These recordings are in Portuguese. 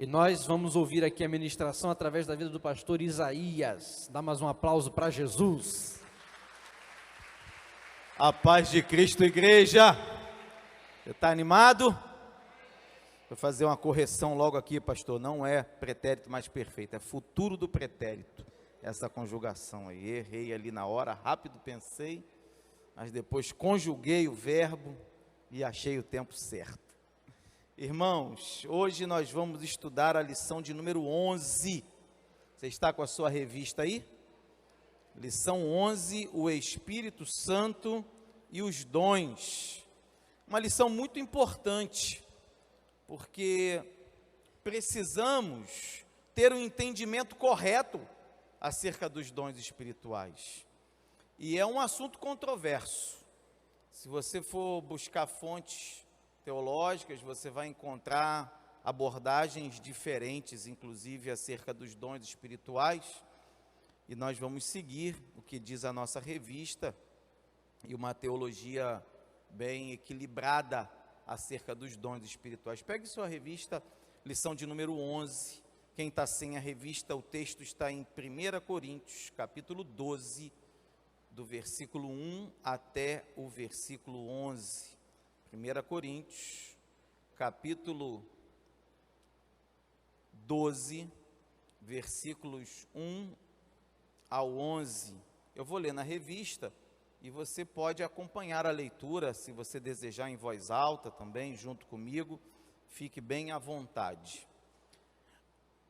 E nós vamos ouvir aqui a ministração através da vida do pastor Isaías. Dá mais um aplauso para Jesus. A paz de Cristo, igreja. Você está animado? Vou fazer uma correção logo aqui, pastor. Não é pretérito mais perfeito, é futuro do pretérito. Essa conjugação aí. Errei ali na hora, rápido pensei, mas depois conjuguei o verbo e achei o tempo certo. Irmãos, hoje nós vamos estudar a lição de número 11. Você está com a sua revista aí? Lição 11, o Espírito Santo e os dons. Uma lição muito importante, porque precisamos ter um entendimento correto acerca dos dons espirituais. E é um assunto controverso. Se você for buscar fontes teológicas, você vai encontrar abordagens diferentes, inclusive acerca dos dons espirituais, e nós vamos seguir o que diz a nossa revista, e uma teologia bem equilibrada acerca dos dons espirituais. Pegue sua revista, lição de número 11, quem está sem a revista, o texto está em 1 Coríntios, capítulo 12, do versículo 1 até o versículo 11. 1 Coríntios, capítulo 12, versículos 1 ao 11. Eu vou ler na revista e você pode acompanhar a leitura, se você desejar, em voz alta também, junto comigo, fique bem à vontade.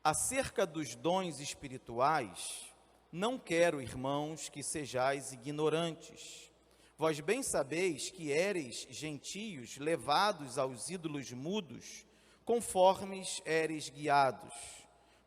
Acerca dos dons espirituais, não quero, irmãos, que sejais ignorantes. Vós bem sabeis que éreis gentios levados aos ídolos mudos, conformes éreis guiados.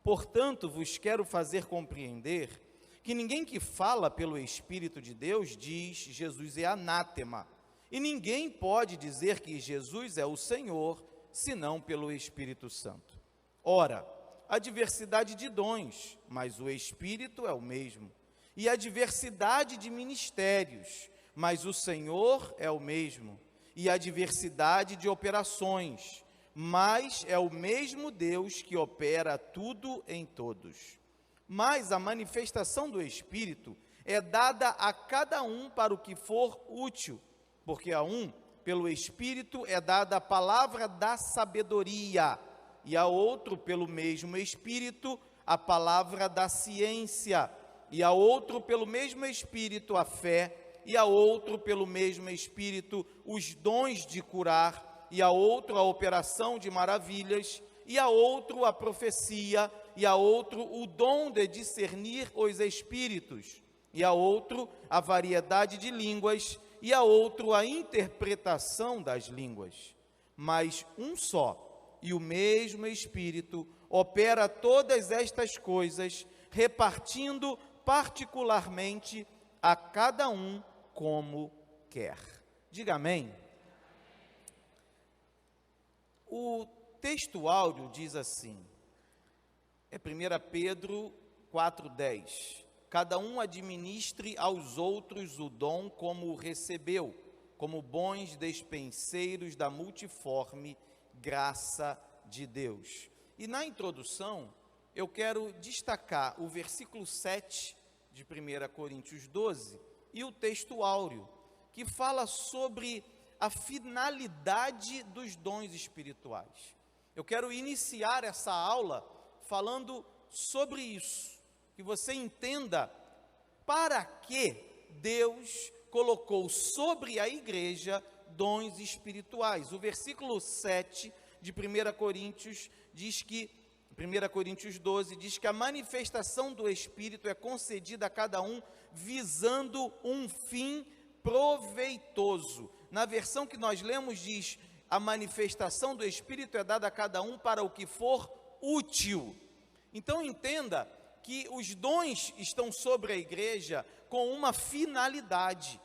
Portanto, vos quero fazer compreender que ninguém que fala pelo Espírito de Deus diz Jesus é anátema, e ninguém pode dizer que Jesus é o Senhor, senão pelo Espírito Santo. Ora, há diversidade de dons, mas o Espírito é o mesmo, e há diversidade de ministérios, mas o Senhor é o mesmo, e a diversidade de operações, mas é o mesmo Deus que opera tudo em todos. Mas a manifestação do Espírito é dada a cada um para o que for útil, porque a um, pelo Espírito, é dada a palavra da sabedoria, e a outro, pelo mesmo Espírito, a palavra da ciência, e a outro, pelo mesmo Espírito, a fé, e a outro, pelo mesmo Espírito, os dons de curar, e a outro, a operação de maravilhas, e a outro, a profecia, e a outro, o dom de discernir os espíritos, e a outro, a variedade de línguas, e a outro, a interpretação das línguas. Mas um só, e o mesmo Espírito, opera todas estas coisas, repartindo particularmente a cada um como quer. Diga amém. O texto áudio diz assim, é 1 Pedro 4,10. Cada um administre aos outros o dom como o recebeu, como bons despenseiros da multiforme graça de Deus. E na introdução, eu quero destacar o versículo 7 de 1 Coríntios 12, e o texto áureo, que fala sobre a finalidade dos dons espirituais. Eu quero iniciar essa aula falando sobre isso, que você entenda para que Deus colocou sobre a igreja dons espirituais. O versículo 7 de 1 Coríntios diz que 1 Coríntios 12 diz que a manifestação do Espírito é concedida a cada um visando um fim proveitoso. Na versão que nós lemos diz, a manifestação do Espírito é dada a cada um para o que for útil. Então entenda que os dons estão sobre a igreja com uma finalidade.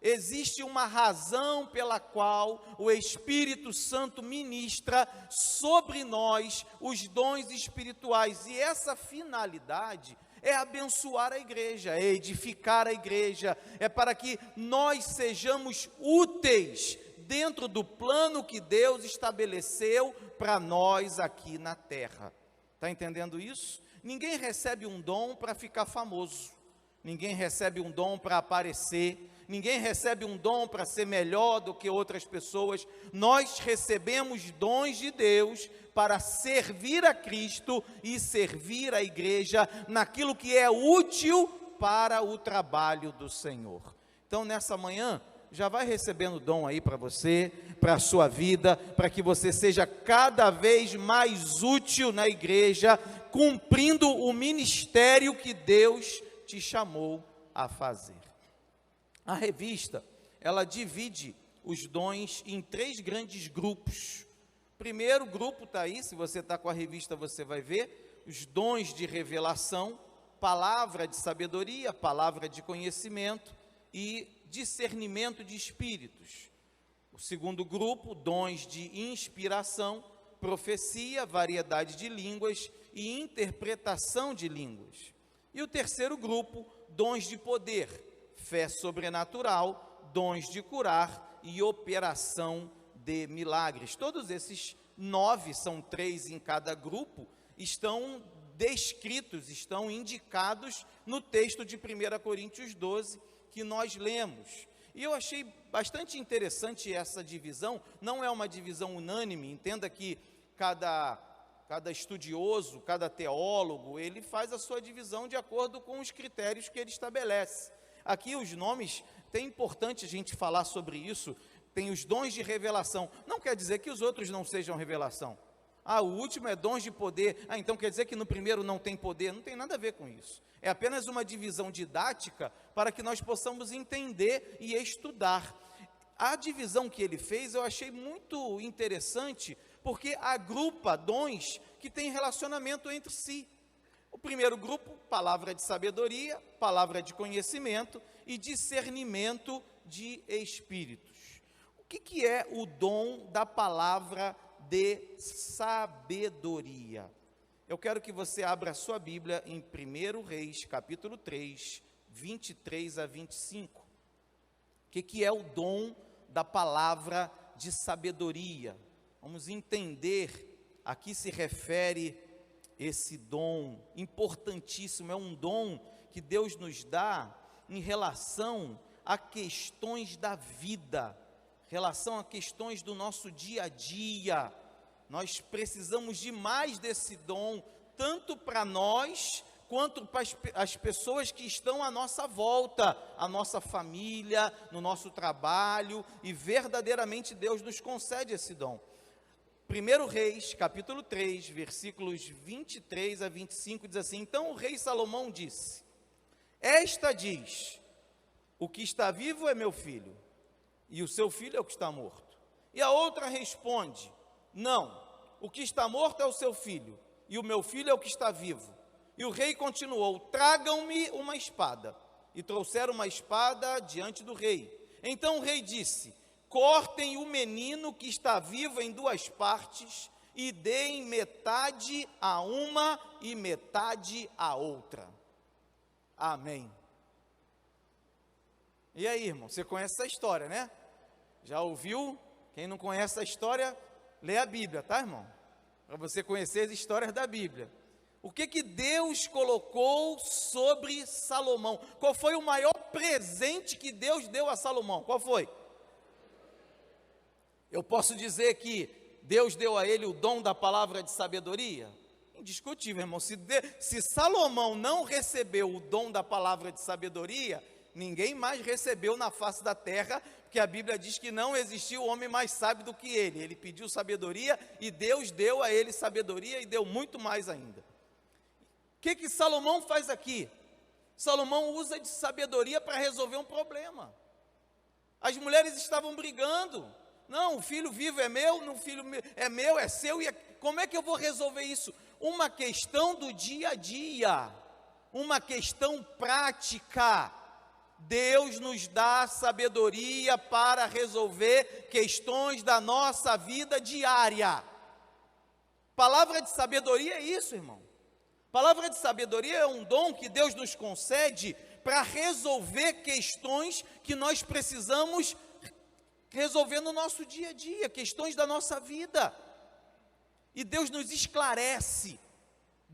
Existe uma razão pela qual o Espírito Santo ministra sobre nós os dons espirituais, e essa finalidade é abençoar a igreja, é edificar a igreja, é para que nós sejamos úteis dentro do plano que Deus estabeleceu para nós aqui na terra. Está entendendo isso? Ninguém recebe um dom para ficar famoso. Ninguém recebe um dom para aparecer. Ninguém recebe um dom para ser melhor do que outras pessoas. Nós recebemos dons de Deus para servir a Cristo e servir a igreja naquilo que é útil para o trabalho do Senhor. Então, nessa manhã, já vai recebendo dom aí para você, para a sua vida, para que você seja cada vez mais útil na igreja, cumprindo o ministério que Deus te chamou a fazer. A revista, ela divide os dons em 3 grandes grupos. O primeiro grupo está aí, se você está com a revista você vai ver, os dons de revelação, palavra de sabedoria, palavra de conhecimento e discernimento de espíritos. O segundo grupo, dons de inspiração, profecia, variedade de línguas e interpretação de línguas. E o terceiro grupo, dons de poder, fé sobrenatural, dons de curar e operação de milagres. Todos esses 9, são 3 em cada grupo, estão descritos, estão indicados no texto de 1 Coríntios 12, que nós lemos. E eu achei bastante interessante essa divisão. Não é uma divisão unânime, entenda que cada estudioso, cada teólogo, ele faz a sua divisão de acordo com os critérios que ele estabelece. Aqui os nomes, é importante a gente falar sobre isso, tem os dons de revelação, não quer dizer que os outros não sejam revelação. O último é dons de poder, então quer dizer que no primeiro não tem poder, não tem nada a ver com isso. É apenas uma divisão didática para que nós possamos entender e estudar. A divisão que ele fez eu achei muito interessante, porque agrupa dons que têm relacionamento entre si. O primeiro grupo, palavra de sabedoria, palavra de conhecimento e discernimento de espíritos. O que é o dom da palavra de sabedoria? Eu quero que você abra a sua Bíblia em 1 Reis, capítulo 3, 23 a 25. O que é o dom da palavra de sabedoria? Vamos entender a que se refere esse dom importantíssimo. É um dom que Deus nos dá em relação a questões da vida, relação a questões do nosso dia a dia. Nós precisamos demais desse dom, tanto para nós, quanto para as pessoas que estão à nossa volta, a nossa família, no nosso trabalho, e verdadeiramente Deus nos concede esse dom. 1 Reis, capítulo 3, versículos 23 a 25, diz assim: Então o rei Salomão disse: Esta diz, o que está vivo é meu filho, e o seu filho é o que está morto. E a outra responde: Não, o que está morto é o seu filho, e o meu filho é o que está vivo. E o rei continuou: Tragam-me uma espada. E trouxeram uma espada diante do rei. Então o rei disse: Cortem o menino que está vivo em 2 partes, e deem metade a uma e metade a outra. Amém. E aí, irmão, você conhece essa história, né? Já ouviu? Quem não conhece a história, lê a Bíblia, tá, irmão? Para você conhecer as histórias da Bíblia. O que Deus colocou sobre Salomão? Qual foi o maior presente que Deus deu a Salomão? Qual foi? Eu posso dizer que Deus deu a ele o dom da palavra de sabedoria? Indiscutível, irmão. Se Salomão não recebeu o dom da palavra de sabedoria, ninguém mais recebeu na face da terra, porque a Bíblia diz que não existiu homem mais sábio do que ele. Ele pediu sabedoria e Deus deu a ele sabedoria e deu muito mais ainda. O que Salomão faz aqui? Salomão usa de sabedoria para resolver um problema. As mulheres estavam brigando. Não, o filho vivo é meu, o filho é meu, é seu. Como é que eu vou resolver isso? Uma questão do dia a dia, uma questão prática. Deus nos dá sabedoria para resolver questões da nossa vida diária. Palavra de sabedoria é isso, irmão. Palavra de sabedoria é um dom que Deus nos concede para resolver questões que nós precisamos resolver no nosso dia a dia, questões da nossa vida. E Deus nos esclarece.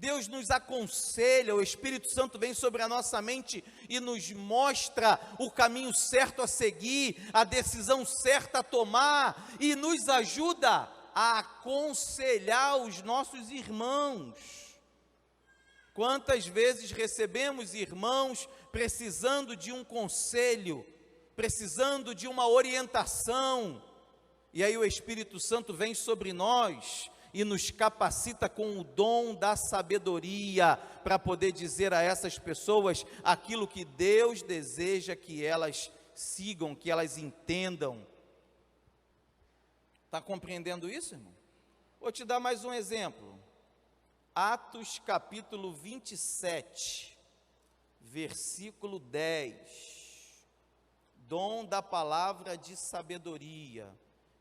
Deus nos aconselha, o Espírito Santo vem sobre a nossa mente e nos mostra o caminho certo a seguir, a decisão certa a tomar, e nos ajuda a aconselhar os nossos irmãos. Quantas vezes recebemos irmãos precisando de um conselho, precisando de uma orientação, e aí o Espírito Santo vem sobre nós e nos capacita com o dom da sabedoria, para poder dizer a essas pessoas aquilo que Deus deseja que elas sigam, que elas entendam. Está compreendendo isso, irmão? Vou te dar mais um exemplo. Atos capítulo 27, versículo 10. Dom da palavra de sabedoria.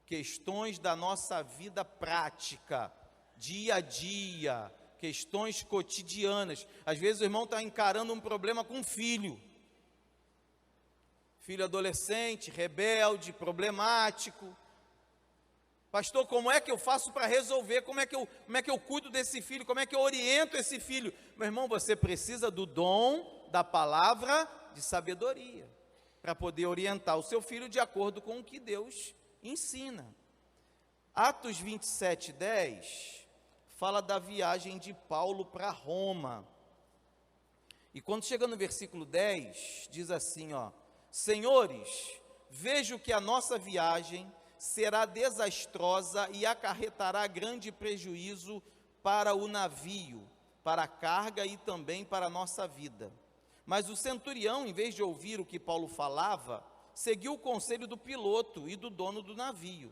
Questões da nossa vida prática, dia a dia, questões cotidianas. Às vezes o irmão está encarando um problema com um filho adolescente, rebelde, problemático. Pastor, como é que eu faço para resolver? Como é que eu cuido desse filho? Como é que eu oriento esse filho? Meu irmão, você precisa do dom da palavra de sabedoria, para poder orientar o seu filho de acordo com o que Deus ensina. Atos 27, 10 fala da viagem de Paulo para Roma. E quando chega no versículo 10, diz assim, ó: Senhores, vejo que a nossa viagem será desastrosa e acarretará grande prejuízo para o navio, para a carga e também para a nossa vida. Mas o centurião, em vez de ouvir o que Paulo falava, seguiu o conselho do piloto e do dono do navio.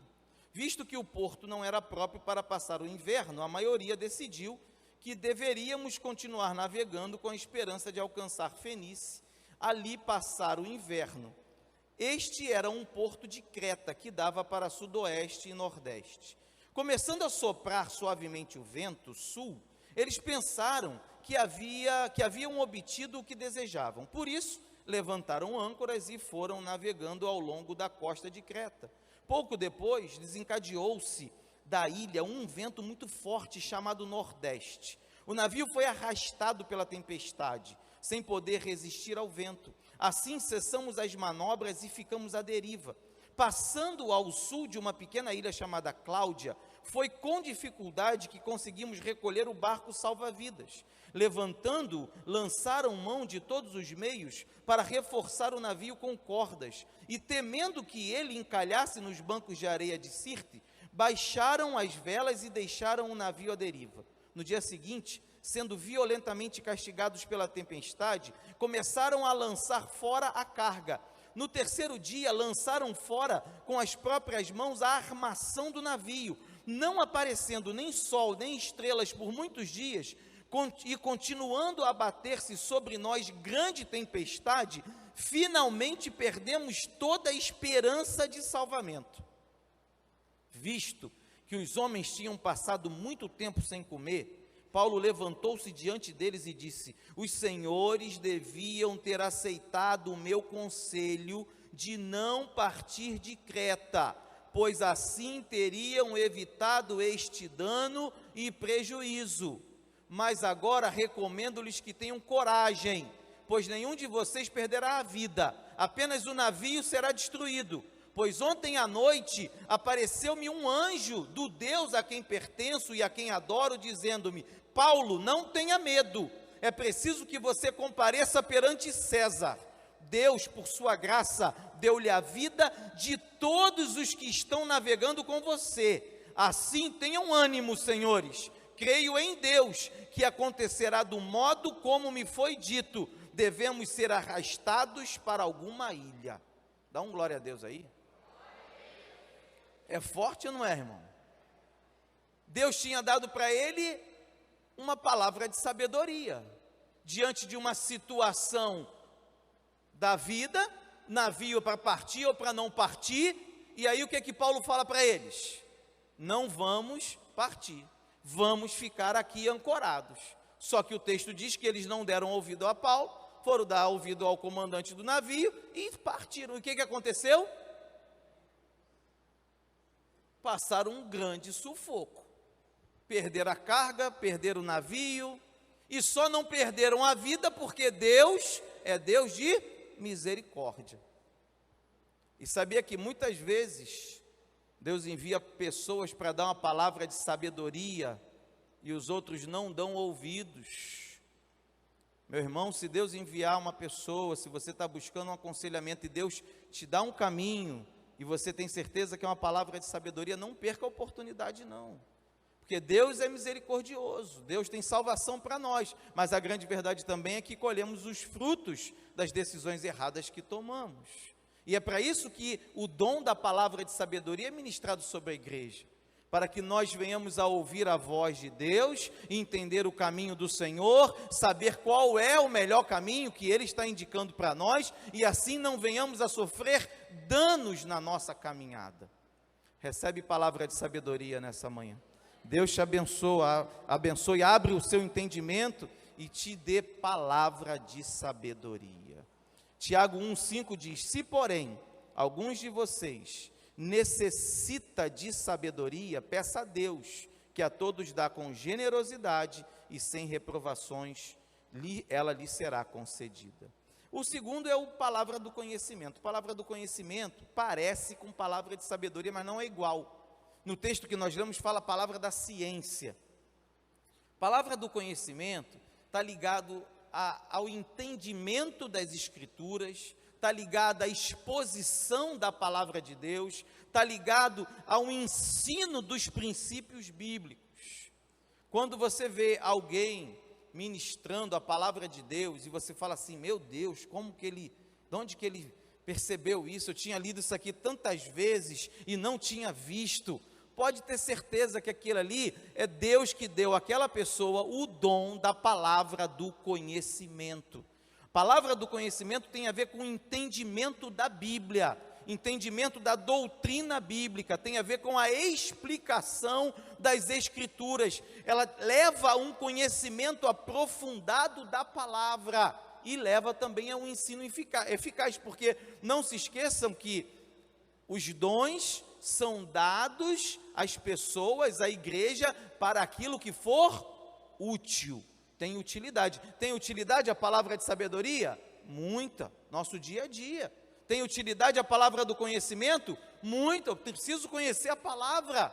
Visto que o porto não era próprio para passar o inverno, a maioria decidiu que deveríamos continuar navegando com a esperança de alcançar Fenícia, ali passar o inverno. Este era um porto de Creta, que dava para sudoeste e nordeste. Começando a soprar suavemente o vento sul, eles pensaram que haviam obtido o que desejavam. Por isso, levantaram âncoras e foram navegando ao longo da costa de Creta. Pouco depois, desencadeou-se da ilha um vento muito forte chamado Nordeste. O navio foi arrastado pela tempestade, sem poder resistir ao vento. Assim cessamos as manobras e ficamos à deriva. Passando ao sul de uma pequena ilha chamada Cláudia, foi com dificuldade que conseguimos recolher o barco salva-vidas. Levantando-o, lançaram mão de todos os meios para reforçar o navio com cordas, e temendo que ele encalhasse nos bancos de areia de Sirte, baixaram as velas e deixaram o navio à deriva. No dia seguinte, sendo violentamente castigados pela tempestade, começaram a lançar fora a carga. No terceiro dia, lançaram fora com as próprias mãos a armação do navio, não aparecendo nem sol nem estrelas por muitos dias, e continuando a abater-se sobre nós grande tempestade, finalmente perdemos toda a esperança de salvamento. Visto que os homens tinham passado muito tempo sem comer, Paulo levantou-se diante deles e disse: os senhores deviam ter aceitado o meu conselho de não partir de Creta, pois assim teriam evitado este dano e prejuízo. Mas agora recomendo-lhes que tenham coragem, pois nenhum de vocês perderá a vida, apenas o navio será destruído. Pois ontem à noite apareceu-me um anjo do Deus a quem pertenço e a quem adoro, dizendo-me: Paulo, não tenha medo, é preciso que você compareça perante César. Deus, por sua graça, deu-lhe a vida de todos os que estão navegando com você. Assim tenham ânimo, senhores, creio em Deus, que acontecerá do modo como me foi dito, devemos ser arrastados para alguma ilha. Dá um glória a Deus aí. É forte ou não é, irmão? Deus tinha dado para ele uma palavra de sabedoria, diante de uma situação da vida, navio para partir ou para não partir, e aí o que Paulo fala para eles? Não vamos partir, vamos ficar aqui ancorados. Só que o texto diz que eles não deram ouvido a Paulo, foram dar ouvido ao comandante do navio e partiram. E o que aconteceu? Passaram um grande sufoco. Perderam a carga, perderam o navio, E só não perderam a vida porque Deus é Deus de misericórdia. E sabia que muitas vezes Deus envia pessoas para dar uma palavra de sabedoria e os outros não dão ouvidos. Meu irmão, se Deus enviar uma pessoa, se você está buscando um aconselhamento e Deus te dá um caminho e você tem certeza que é uma palavra de sabedoria, não perca a oportunidade não. Porque Deus é misericordioso, Deus tem salvação para nós, mas a grande verdade também é que colhemos os frutos das decisões erradas que tomamos. E é para isso que o dom da palavra de sabedoria é ministrado sobre a igreja, para que nós venhamos a ouvir a voz de Deus, entender o caminho do Senhor, saber qual é o melhor caminho que Ele está indicando para nós, e assim não venhamos a sofrer danos na nossa caminhada. Recebe palavra de sabedoria nessa manhã. Deus te abençoe, abre o seu entendimento e te dê palavra de sabedoria. Tiago 1,5 diz: se porém alguns de vocês necessita de sabedoria, peça a Deus, que a todos dá com generosidade e sem reprovações, ela lhe será concedida. O segundo é o palavra do conhecimento. Palavra do conhecimento parece com palavra de sabedoria, mas não é igual. No texto que nós lemos fala a palavra da ciência. Palavra do conhecimento está ligado ao entendimento das Escrituras, está ligado à exposição da palavra de Deus, está ligado ao ensino dos princípios bíblicos. Quando você vê alguém ministrando a palavra de Deus, e você fala assim, meu Deus, de onde que ele percebeu isso? Eu tinha lido isso aqui tantas vezes e não tinha visto. Pode ter certeza que aquilo ali é Deus que deu àquela pessoa o dom da palavra do conhecimento. Palavra do conhecimento tem a ver com o entendimento da Bíblia, entendimento da doutrina bíblica, tem a ver com a explicação das Escrituras. Ela leva a um conhecimento aprofundado da palavra e leva também a um ensino eficaz, porque não se esqueçam que os dons são dados às pessoas, à igreja, para aquilo que for útil. Tem utilidade. Tem utilidade a palavra de sabedoria? Muita. Nosso dia a dia. Tem utilidade a palavra do conhecimento? Muita. Eu preciso conhecer a palavra.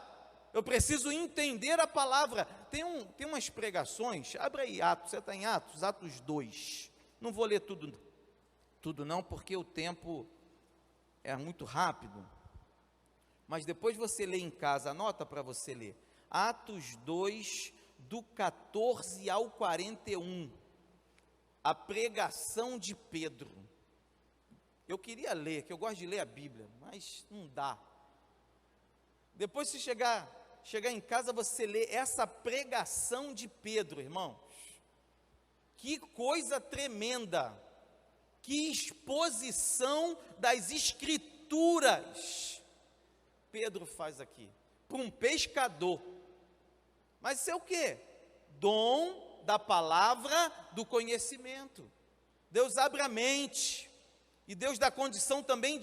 Eu preciso entender a palavra. Tem umas pregações. Abre aí Atos. Você está em Atos? Atos 2. Não vou ler tudo não, porque o tempo é muito rápido. Mas depois você lê em casa, anota para você ler. Atos 2, do 14 ao 41. A pregação de Pedro. Eu queria ler, que eu gosto de ler a Bíblia, mas não dá. Depois se chegar em casa, você lê essa pregação de Pedro, irmãos. Que coisa tremenda. Que exposição das Escrituras Pedro faz aqui, para um pescador. Mas isso é o quê? Dom da palavra do conhecimento. Deus abre a mente, e Deus dá condição também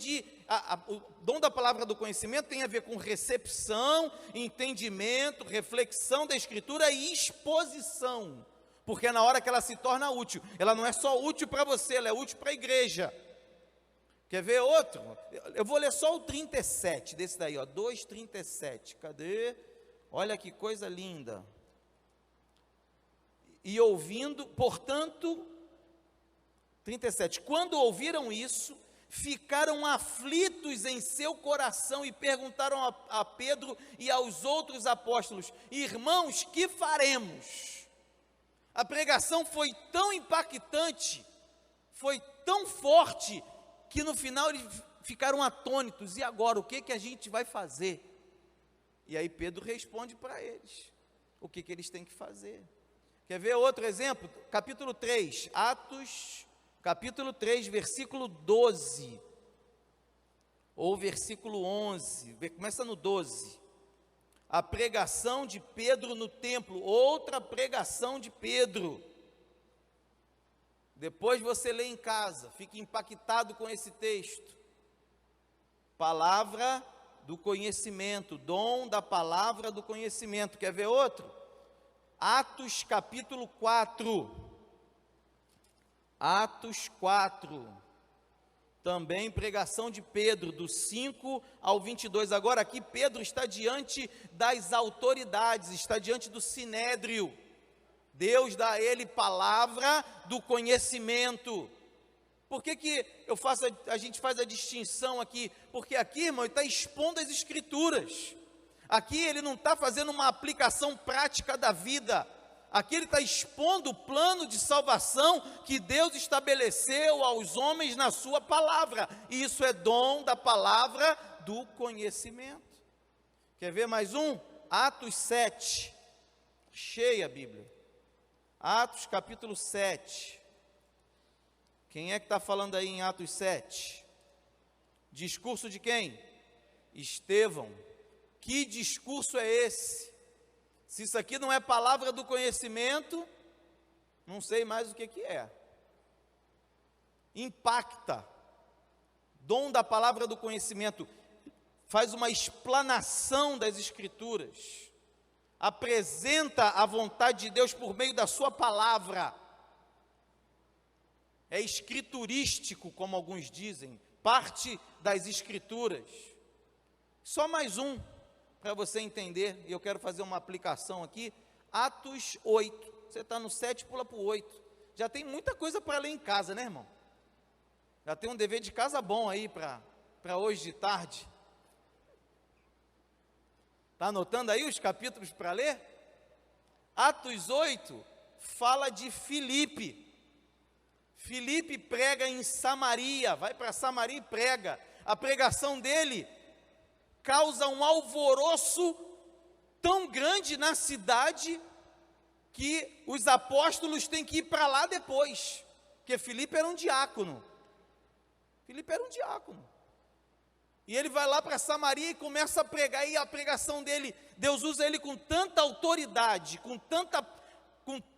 o dom da palavra do conhecimento tem a ver com recepção, entendimento, reflexão da Escritura e exposição, porque é na hora que ela se torna útil. Ela não é só útil para você, ela é útil para a igreja. Quer ver outro? Eu vou ler só o 37, desse daí, 2:37, cadê? Olha que coisa linda. E ouvindo, portanto, 37, quando ouviram isso, ficaram aflitos em seu coração e perguntaram a Pedro e aos outros apóstolos, irmãos, que faremos? A pregação foi tão impactante, foi tão forte, que no final eles ficaram atônitos. E agora, o que a gente vai fazer? E aí Pedro responde para eles o que eles têm que fazer. Quer ver outro exemplo? Capítulo 3, Atos, capítulo 3, versículo 12, ou versículo 11, começa no 12. A pregação de Pedro no templo, outra pregação de Pedro. Depois você lê em casa, fique impactado com esse texto. Palavra do conhecimento, dom da palavra do conhecimento. Quer ver outro? Atos capítulo 4. Atos 4. Também pregação de Pedro, do 5 ao 22. Agora aqui Pedro está diante das autoridades, está diante do sinédrio. Deus dá a ele palavra do conhecimento. Por que a gente faz a distinção aqui? Porque aqui, irmão, ele está expondo as escrituras. Aqui ele não está fazendo uma aplicação prática da vida. Aqui ele está expondo o plano de salvação que Deus estabeleceu aos homens na sua palavra. E isso é dom da palavra do conhecimento. Quer ver mais um? Atos 7. Cheia a Bíblia. Atos capítulo 7. Quem é que está falando aí em Atos 7? Discurso de quem? Estevão. Que discurso é esse? Se isso aqui não é palavra do conhecimento, não sei mais o que é. Impacta. Dom da palavra do conhecimento. Faz uma explanação das escrituras. Apresenta a vontade de Deus por meio da sua palavra. É escriturístico, como alguns dizem, parte das escrituras. Só mais um, para você entender, e eu quero fazer uma aplicação aqui. Atos 8, você está no 7, pula para o 8. Já tem muita coisa para ler em casa, né, irmão? Já tem um dever de casa bom aí para hoje de tarde. Está anotando aí os capítulos para ler? Atos 8 fala de Filipe. Filipe prega em Samaria, vai para Samaria e prega. A pregação dele causa um alvoroço tão grande na cidade que os apóstolos têm que ir para lá depois, porque Filipe era um diácono. Filipe era um diácono. E ele vai lá para Samaria e começa a pregar, e a pregação dele, Deus usa ele com tanta autoridade, com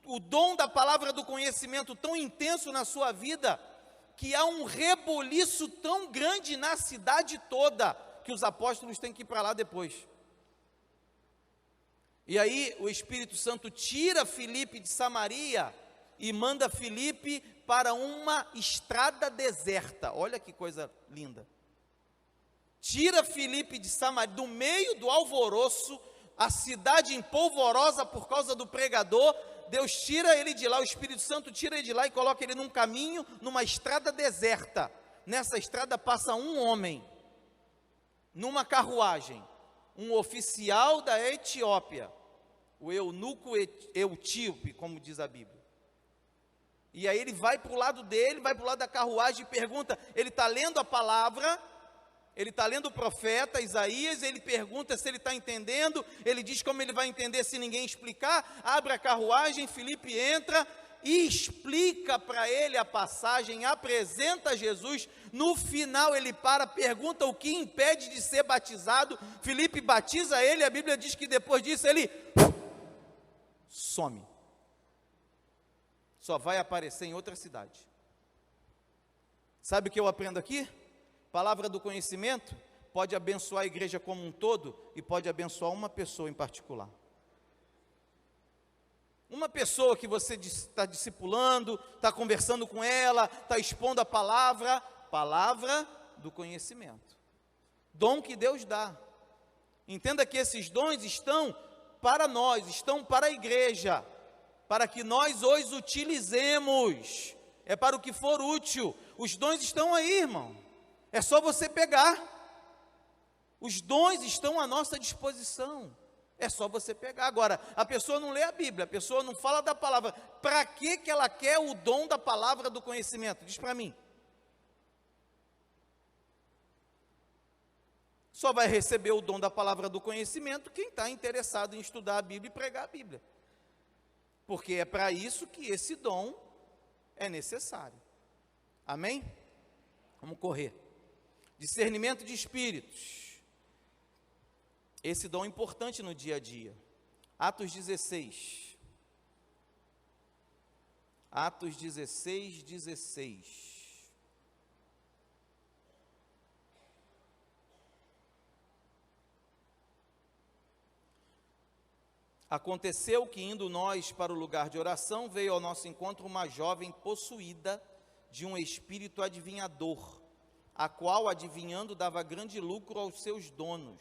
o dom da palavra do conhecimento tão intenso na sua vida, que há um reboliço tão grande na cidade toda, que os apóstolos têm que ir para lá depois. E aí o Espírito Santo tira Filipe de Samaria e manda Filipe para uma estrada deserta. Olha que coisa linda. Tira Filipe de Samaria, do meio do alvoroço, a cidade empolvorosa por causa do pregador. Deus tira ele de lá, o Espírito Santo tira ele de lá e coloca ele num caminho, numa estrada deserta. Nessa estrada passa um homem, numa carruagem, um oficial da Etiópia, o eunuco etíope, como diz a Bíblia. E aí ele vai para o lado dele, vai para o lado da carruagem e pergunta, ele está lendo a palavra, ele está lendo o profeta Isaías, ele pergunta se ele está entendendo, ele diz como ele vai entender se ninguém explicar, abre a carruagem, Filipe entra e explica para ele a passagem, apresenta Jesus, no final ele pergunta o que impede de ser batizado, Filipe batiza ele, a Bíblia diz que depois disso ele some, só vai aparecer em outra cidade. Sabe o que eu aprendo aqui? Palavra do conhecimento pode abençoar a igreja como um todo e pode abençoar uma pessoa em particular. Uma pessoa que você está discipulando, está conversando com ela, está expondo a palavra do conhecimento. Dom que Deus dá. Entenda que esses dons estão para nós, estão para a igreja, para que nós os utilizemos. É para o que for útil. Os dons estão aí, irmão. É só você pegar. Os dons estão à nossa disposição. É só você pegar. Agora, a pessoa não lê a Bíblia, a pessoa não fala da palavra. Para que ela quer o dom da palavra do conhecimento? Diz para mim. Só vai receber o dom da palavra do conhecimento quem está interessado em estudar a Bíblia e pregar a Bíblia. Porque é para isso que esse dom é necessário. Amém? Vamos correr. Discernimento de espíritos. Esse dom é importante no dia a dia. Atos 16. Atos 16, 16. Aconteceu que, indo nós para o lugar de oração, veio ao nosso encontro uma jovem possuída de um espírito adivinhador, a qual, adivinhando, dava grande lucro aos seus donos.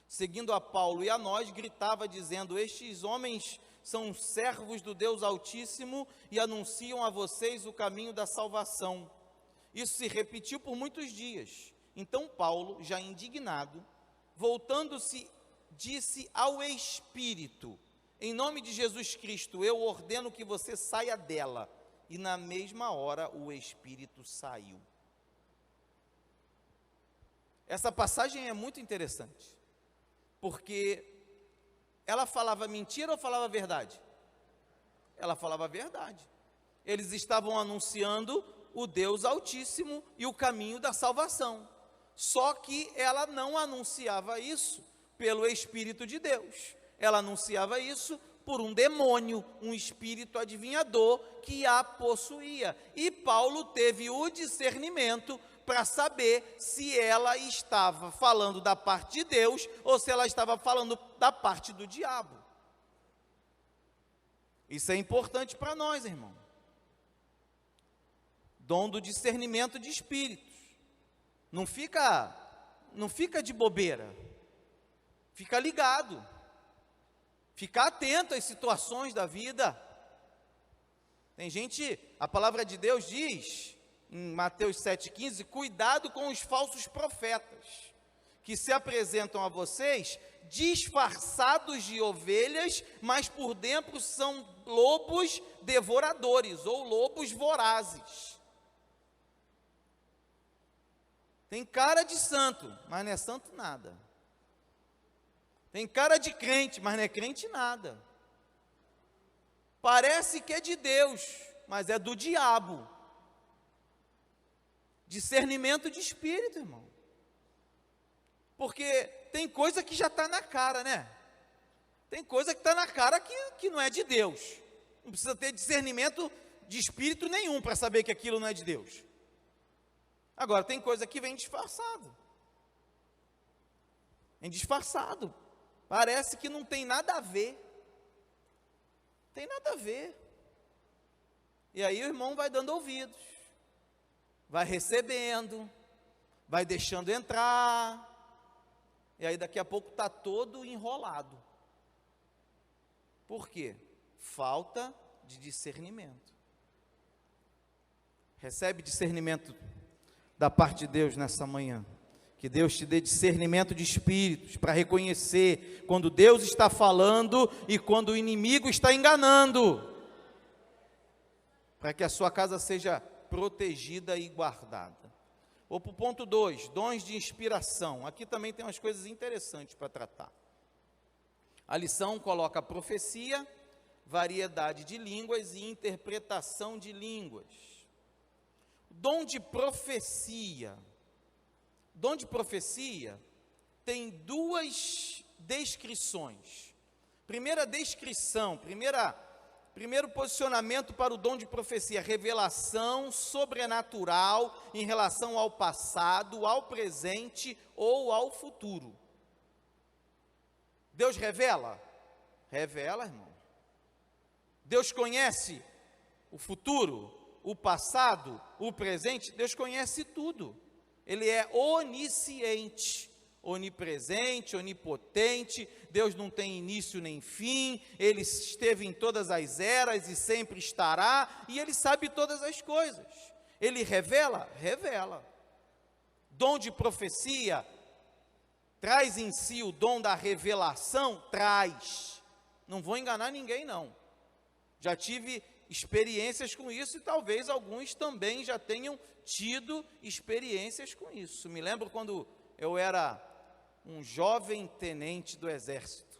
Seguindo a Paulo e a nós, gritava dizendo: estes homens são servos do Deus Altíssimo e anunciam a vocês o caminho da salvação. Isso se repetiu por muitos dias. Então Paulo, já indignado, voltando-se, disse ao espírito: em nome de Jesus Cristo, eu ordeno que você saia dela. E na mesma hora o espírito saiu. Essa passagem é muito interessante, porque ela falava mentira ou falava verdade? Ela falava verdade. Eles estavam anunciando o Deus Altíssimo e o caminho da salvação. Só que ela não anunciava isso pelo Espírito de Deus. Ela anunciava isso por um demônio, um espírito adivinhador que a possuía. E Paulo teve o discernimento para saber se ela estava falando da parte de Deus ou se ela estava falando da parte do diabo. Isso é importante para nós, irmão. Dom do discernimento de espíritos. Não fica de bobeira. Fica ligado. Fica atento às situações da vida. Tem gente, a palavra de Deus diz em Mateus 7,15, cuidado com os falsos profetas, que se apresentam a vocês disfarçados de ovelhas, mas por dentro são lobos devoradores, ou lobos vorazes. Tem cara de santo, mas não é santo nada. Tem cara de crente, mas não é crente nada. Parece que é de Deus, mas é do diabo. Discernimento de espírito, irmão. Porque tem coisa que já está na cara, né? Tem coisa que está na cara que não é de Deus. Não precisa ter discernimento de espírito nenhum para saber que aquilo não é de Deus. Agora, tem coisa que vem disfarçado. Vem disfarçado. Parece que não tem nada a ver. Tem nada a ver. E aí o irmão vai dando ouvidos. Vai recebendo. Vai deixando entrar. E aí daqui a pouco está todo enrolado. Por quê? Falta de discernimento. Recebe discernimento da parte de Deus nessa manhã. Que Deus te dê discernimento de espíritos para reconhecer quando Deus está falando e quando o inimigo está enganando. Para que a sua casa seja protegida e guardada. Ou para o ponto 2, dons de inspiração. Aqui também tem umas coisas interessantes para tratar. A lição coloca profecia, variedade de línguas e interpretação de línguas. Dom de profecia. Dom de profecia tem duas descrições. Primeira descrição, primeiro posicionamento para o dom de profecia, revelação sobrenatural em relação ao passado, ao presente ou ao futuro. Deus revela? Revela, irmão. Deus conhece o futuro, o passado, o presente? Deus conhece tudo. Ele é onisciente, onipresente, onipotente. Deus não tem início nem fim. Ele esteve em todas as eras e sempre estará. E Ele sabe todas as coisas. Ele revela? Revela. Dom de profecia traz em si o dom da revelação? Traz. Não vou enganar ninguém, não. Já tive experiências com isso e talvez alguns também já tenham tido experiências com isso. Me lembro quando eu era um jovem tenente do exército.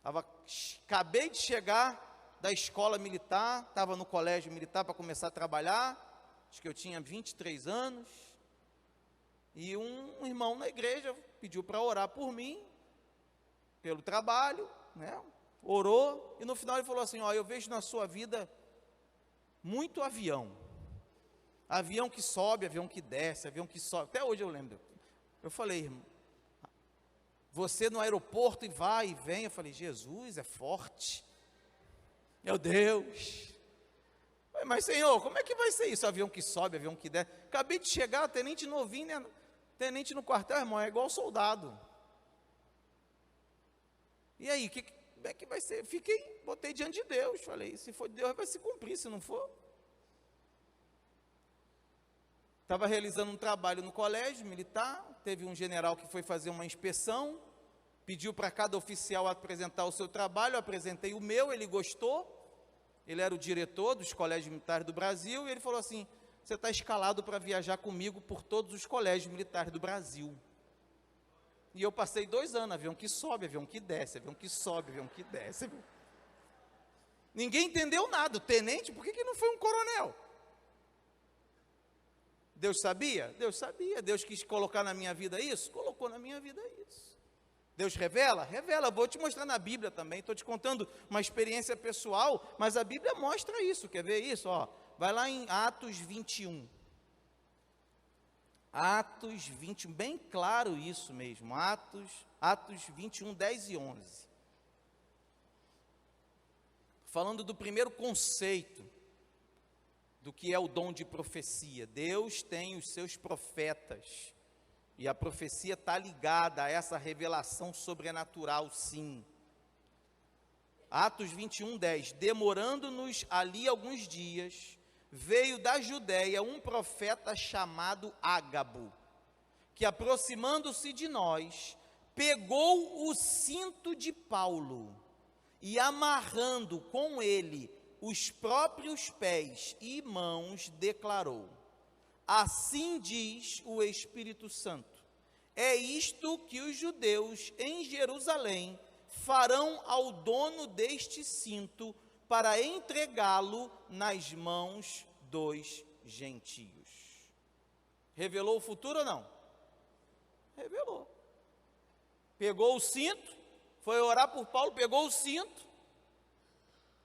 Acabei de chegar da escola militar, estava no colégio militar para começar a trabalhar, acho que eu tinha 23 anos, e um irmão na igreja pediu para orar por mim, pelo trabalho, né? Orou, e no final ele falou assim: ó, eu vejo na sua vida muito avião. Avião que sobe, avião que desce, avião que sobe. Até hoje eu lembro. Eu falei, irmão, Você no aeroporto e vai e vem. Eu falei, Jesus é forte. Meu Deus. Mas Senhor, como é que vai ser isso? Avião que sobe, avião que desce. Acabei de chegar, tenente novinho, né? Tenente no quartel, irmão, é igual soldado. E aí, como é que vai ser? Botei diante de Deus. Falei, se for de Deus vai se cumprir, se não for. Estava realizando um trabalho no colégio militar, teve um general que foi fazer uma inspeção, pediu para cada oficial apresentar o seu trabalho, eu apresentei o meu, ele gostou, ele era o diretor dos colégios militares do Brasil, e ele falou assim, você está escalado para viajar comigo por todos os colégios militares do Brasil. E eu passei 2 anos, avião que sobe, avião que desce, avião que sobe, avião que desce. Ninguém entendeu nada, o tenente, por que não foi um coronel? Deus sabia? Deus sabia. Deus quis colocar na minha vida isso? Colocou na minha vida isso. Deus revela? Revela. Vou te mostrar na Bíblia também. Estou te contando uma experiência pessoal, mas a Bíblia mostra isso. Quer ver isso? Ó, vai lá em Atos 21. Atos 21, bem claro isso mesmo. Atos 21, 10 e 11. Falando do primeiro conceito do que é o dom de profecia. Deus tem os seus profetas, e a profecia está ligada a essa revelação sobrenatural, sim. Atos 21, 10, demorando-nos ali alguns dias, veio da Judéia um profeta chamado Ágabo, que aproximando-se de nós, pegou o cinto de Paulo, e amarrando com ele os próprios pés e mãos, declarou: assim diz o Espírito Santo, é isto que os judeus em Jerusalém farão ao dono deste cinto, para entregá-lo nas mãos dos gentios. Revelou o futuro ou não? Revelou. Pegou o cinto, foi orar por Paulo, pegou o cinto,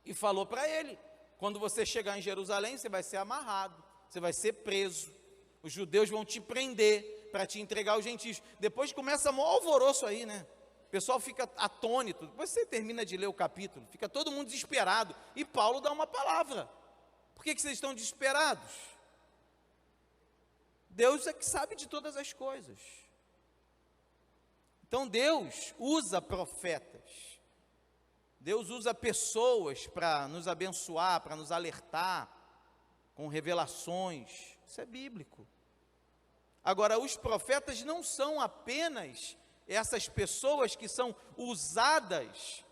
e falou para ele, quando você chegar em Jerusalém, você vai ser amarrado, você vai ser preso, os judeus vão te prender, para te entregar aos gentios. Depois começa um alvoroço aí, né? O pessoal fica atônito, depois você termina de ler o capítulo, fica todo mundo desesperado, e Paulo dá uma palavra. Por que vocês estão desesperados? Deus é que sabe de todas as coisas. Então Deus usa profetas, Deus usa pessoas para nos abençoar, para nos alertar com revelações. Isso é bíblico. Agora, os profetas não são apenas essas pessoas que são usadas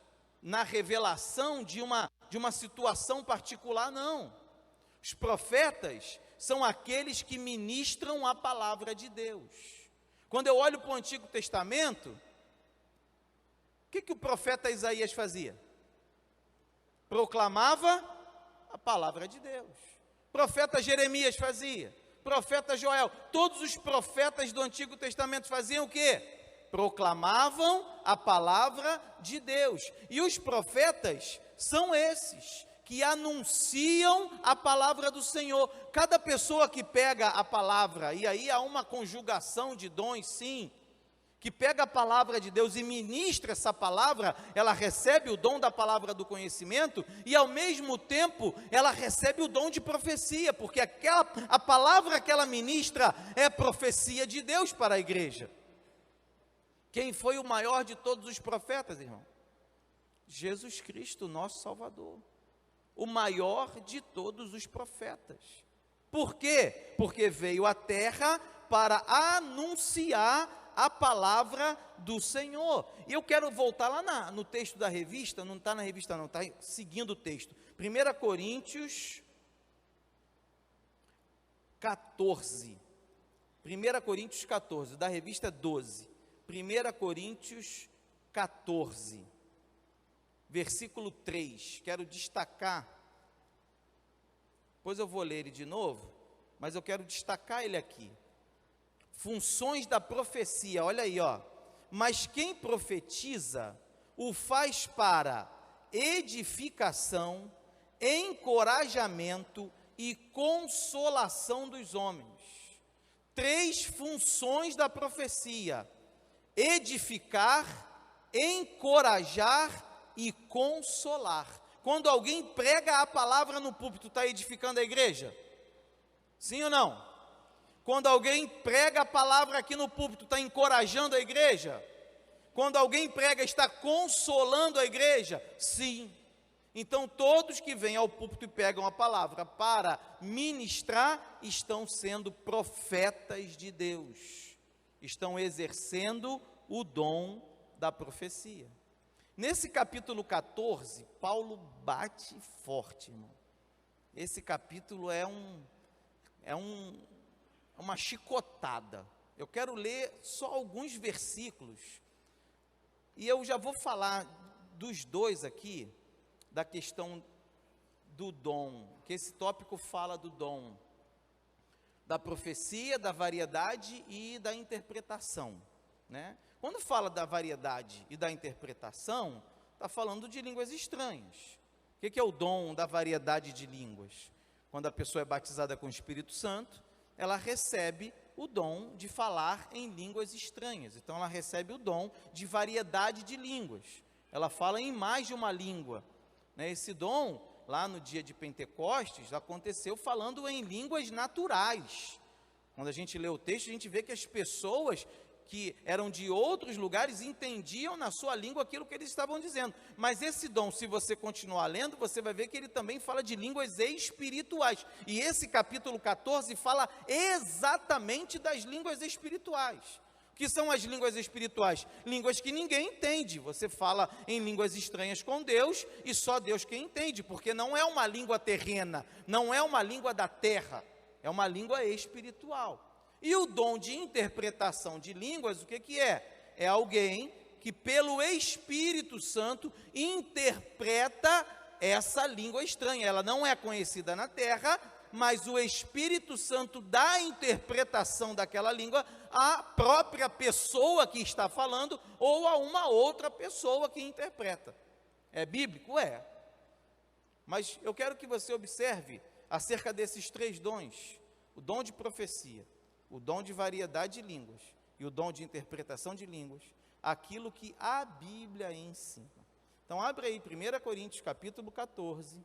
na revelação de uma situação particular, não. Os profetas são aqueles que ministram a palavra de Deus. Quando eu olho para o Antigo Testamento, o que o profeta Isaías fazia? Proclamava a palavra de Deus. O profeta Jeremias fazia. O profeta Joel. Todos os profetas do Antigo Testamento faziam o quê? Proclamavam a palavra de Deus. E os profetas são esses que anunciam a palavra do Senhor. Cada pessoa que pega a palavra, e aí há uma conjugação de dons, sim, que pega a palavra de Deus e ministra essa palavra, ela recebe o dom da palavra do conhecimento, e ao mesmo tempo, ela recebe o dom de profecia, porque a palavra que ela ministra é profecia de Deus para a igreja. Quem foi o maior de todos os profetas, irmão? Jesus Cristo, nosso Salvador. O maior de todos os profetas. Por quê? Porque veio à terra para anunciar a palavra do Senhor. E eu quero voltar lá no texto da revista, não está na revista não, está seguindo o texto. 1 Coríntios 14. 1 Coríntios 14, da revista 12. 1 Coríntios 14, versículo 3. Quero destacar, depois eu vou ler ele de novo, mas eu quero destacar ele aqui. Funções da profecia, olha aí, ó. Mas quem profetiza o faz para edificação, encorajamento e consolação dos homens. 3 funções da profecia: edificar, encorajar e consolar. Quando alguém prega a palavra no púlpito, está edificando a igreja? Sim ou não? Quando alguém prega a palavra aqui no púlpito, está encorajando a igreja? Quando alguém prega, está consolando a igreja? Sim. Então, todos que vêm ao púlpito e pegam a palavra para ministrar, estão sendo profetas de Deus, estão exercendo o dom da profecia. Nesse capítulo 14, Paulo bate forte, irmão. Esse capítulo é uma chicotada. Eu quero ler só alguns versículos, e eu já vou falar dos dois aqui, da questão do dom, que esse tópico fala do dom, da profecia, da variedade e da interpretação, né? Quando fala da variedade e da interpretação, está falando de línguas estranhas. O que é o dom da variedade de línguas? Quando a pessoa é batizada com o Espírito Santo, ela recebe o dom de falar em línguas estranhas. Então, ela recebe o dom de variedade de línguas. Ela fala em mais de uma língua. Esse dom, lá no dia de Pentecostes, aconteceu falando em línguas naturais. Quando a gente lê o texto, a gente vê que as pessoas que eram de outros lugares entendiam na sua língua aquilo que eles estavam dizendo. Mas esse dom, se você continuar lendo, você vai ver que ele também fala de línguas espirituais. E esse capítulo 14 fala exatamente das línguas espirituais. Que são as línguas espirituais? Línguas que ninguém entende. Você fala em línguas estranhas com Deus e só Deus que entende, porque não é uma língua terrena, não é uma língua da terra, é uma língua espiritual. E o dom de interpretação de línguas, o que é? É alguém que pelo Espírito Santo interpreta essa língua estranha. Ela não é conhecida na terra, mas o Espírito Santo dá a interpretação daquela língua à própria pessoa que está falando ou a uma outra pessoa que interpreta. É bíblico? É. Mas eu quero que você observe acerca desses três dons: o dom de profecia, o dom de variedade de línguas e o dom de interpretação de línguas, aquilo que a Bíblia ensina. Então, abre aí 1 Coríntios capítulo 14,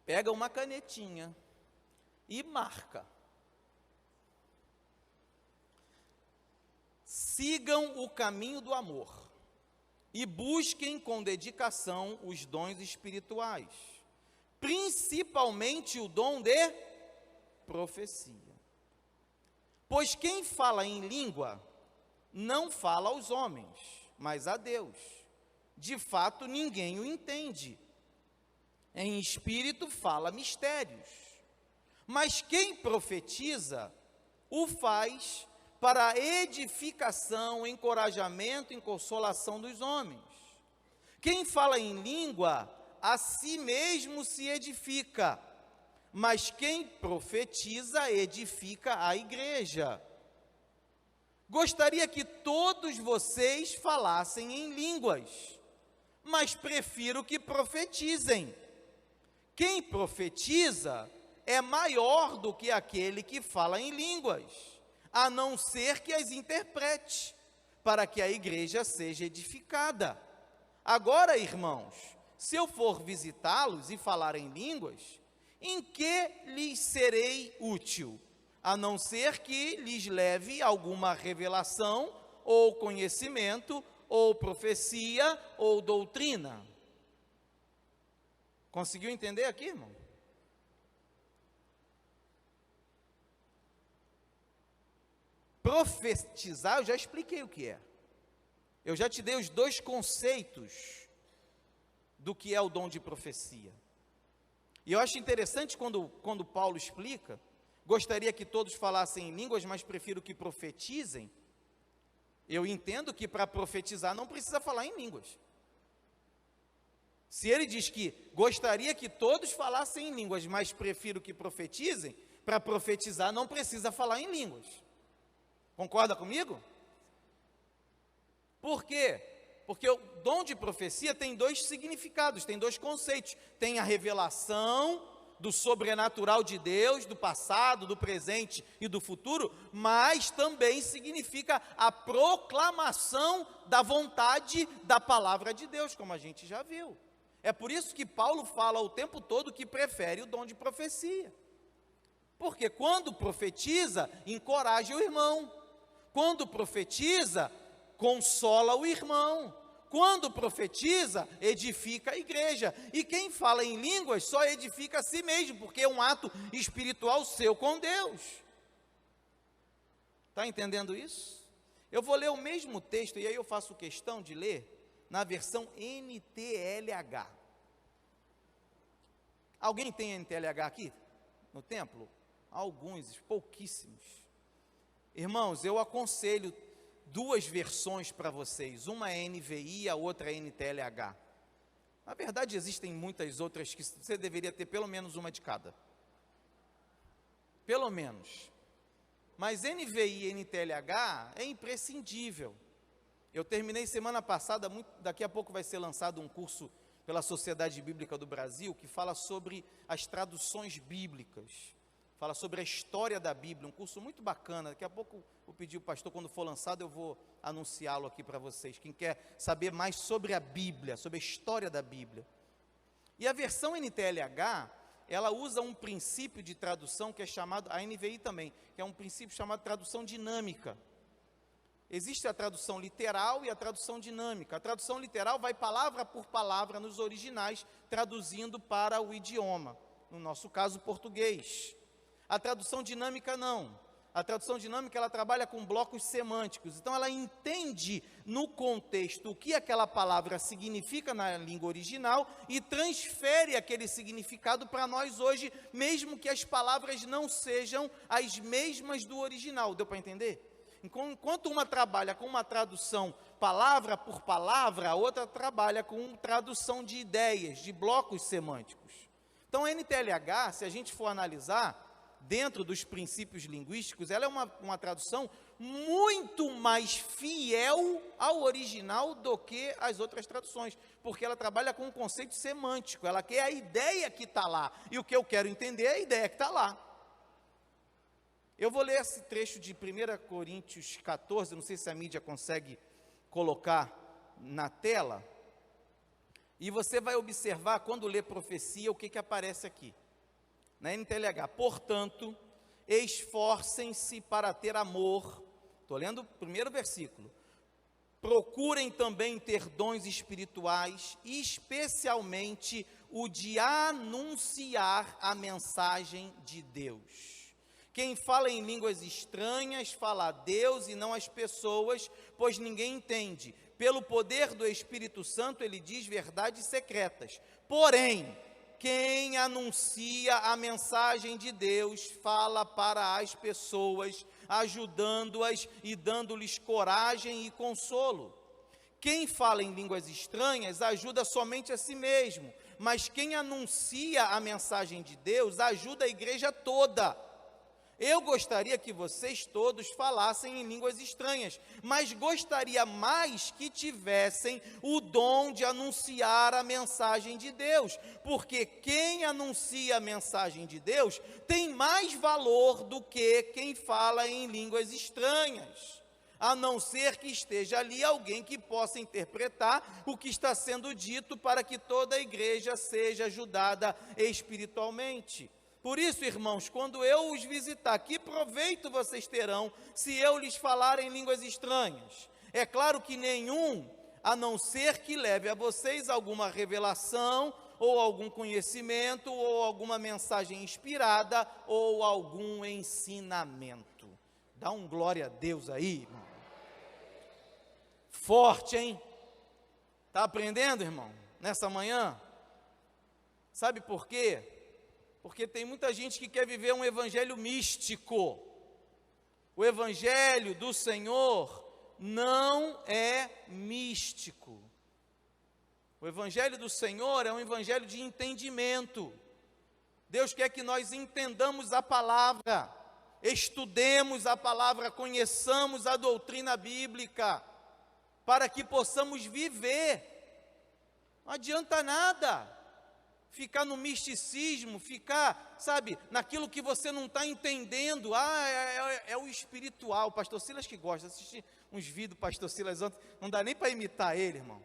pega uma canetinha e marca. Sigam o caminho do amor e busquem com dedicação os dons espirituais, principalmente o dom de profecia. Pois quem fala em língua não fala aos homens, mas a Deus. De fato, ninguém o entende. Em espírito fala mistérios. Mas quem profetiza o faz para a edificação, encorajamento e consolação dos homens. Quem fala em língua, a si mesmo se edifica, mas quem profetiza edifica a igreja. Gostaria que todos vocês falassem em línguas, mas prefiro que profetizem. Quem profetiza é maior do que aquele que fala em línguas, a não ser que as interprete, para que a igreja seja edificada. Agora, irmãos, se eu for visitá-los e falar em línguas, em que lhes serei útil, a não ser que lhes leve alguma revelação, ou conhecimento, ou profecia, ou doutrina? Conseguiu entender aqui, irmão? Profetizar, eu já expliquei o que é. Eu já te dei os dois conceitos do que é o dom de profecia. E eu acho interessante quando Paulo explica, gostaria que todos falassem em línguas, mas prefiro que profetizem. Eu entendo que para profetizar não precisa falar em línguas. Se ele diz que gostaria que todos falassem em línguas, mas prefiro que profetizem, para profetizar não precisa falar em línguas. Concorda comigo? Por quê? Porque o dom de profecia tem dois significados, tem dois conceitos. Tem a revelação, do sobrenatural de Deus, do passado, do presente e do futuro, mas também significa a proclamação da vontade da palavra de Deus, como a gente já viu. É por isso que Paulo fala o tempo todo que prefere o dom de profecia. Porque quando profetiza, encoraja o irmão. Quando profetiza, consola o irmão. Quando profetiza, edifica a igreja. E quem fala em línguas só edifica a si mesmo, porque é um ato espiritual seu com Deus. Está entendendo isso? Eu vou ler o mesmo texto, e aí eu faço questão de ler na versão NTLH. Alguém tem NTLH aqui no templo? Alguns, pouquíssimos. Irmãos, eu aconselho duas versões para vocês, uma é NVI, a outra é NTLH. Na verdade, existem muitas outras que você deveria ter pelo menos uma de cada. Pelo menos. Mas NVI e NTLH é imprescindível. Eu terminei semana passada, daqui a pouco vai ser lançado um curso pela Sociedade Bíblica do Brasil, que fala sobre as traduções bíblicas. Fala sobre a história da Bíblia, um curso muito bacana. Daqui a pouco vou pedir ao pastor, quando for lançado, eu vou anunciá-lo aqui para vocês. Quem quer saber mais sobre a Bíblia, sobre a história da Bíblia. E a versão NTLH, ela usa um princípio de tradução que é chamado, a NVI também, que é um princípio chamado tradução dinâmica. Existe a tradução literal e a tradução dinâmica. A tradução literal vai palavra por palavra nos originais, traduzindo para o idioma, no nosso caso, português. A tradução dinâmica não. A tradução dinâmica, ela trabalha com blocos semânticos. Então, ela entende no contexto o que aquela palavra significa na língua original e transfere aquele significado para nós hoje, mesmo que as palavras não sejam as mesmas do original. Deu para entender? Enquanto uma trabalha com uma tradução palavra por palavra, a outra trabalha com tradução de ideias, de blocos semânticos. Então, a NTLH, se a gente for analisar, dentro dos princípios linguísticos, ela é uma tradução muito mais fiel ao original do que as outras traduções, porque ela trabalha com um conceito semântico, ela quer a ideia que está lá, e o que eu quero entender é a ideia que está lá. Eu vou ler esse trecho de 1 Coríntios 14, não sei se a mídia consegue colocar na tela, e você vai observar, quando lê profecia, o que aparece aqui. Na NTLH, portanto, esforcem-se para ter amor. Estou lendo o primeiro versículo. Procurem também ter dons espirituais, especialmente o de anunciar a mensagem de Deus. Quem fala em línguas estranhas, fala a Deus e não às pessoas, pois ninguém entende. Pelo poder do Espírito Santo, ele diz verdades secretas. Porém, quem anuncia a mensagem de Deus fala para as pessoas, ajudando-as e dando-lhes coragem e consolo. Quem fala em línguas estranhas ajuda somente a si mesmo, mas quem anuncia a mensagem de Deus ajuda a igreja toda. Eu gostaria que vocês todos falassem em línguas estranhas, mas gostaria mais que tivessem o dom de anunciar a mensagem de Deus, porque quem anuncia a mensagem de Deus tem mais valor do que quem fala em línguas estranhas, a não ser que esteja ali alguém que possa interpretar o que está sendo dito para que toda a igreja seja ajudada espiritualmente. Por isso, irmãos, quando eu os visitar, que proveito vocês terão se eu lhes falar em línguas estranhas? É claro que nenhum, a não ser que leve a vocês alguma revelação, ou algum conhecimento, ou alguma mensagem inspirada, ou algum ensinamento. Dá um glória a Deus aí, irmão. Forte, hein? Está aprendendo, irmão? Nessa manhã? Sabe por quê? Porque tem muita gente que quer viver um evangelho místico. O evangelho do Senhor não é místico. O evangelho do Senhor é um evangelho de entendimento. Deus quer que nós entendamos a palavra, estudemos a palavra, conheçamos a doutrina bíblica, para que possamos viver. Não adianta nada ficar no misticismo, ficar, sabe, naquilo que você não está entendendo. É o espiritual. O pastor Silas que gosta de assistir uns vídeos do pastor Silas ontem, não dá nem para imitar ele, irmão.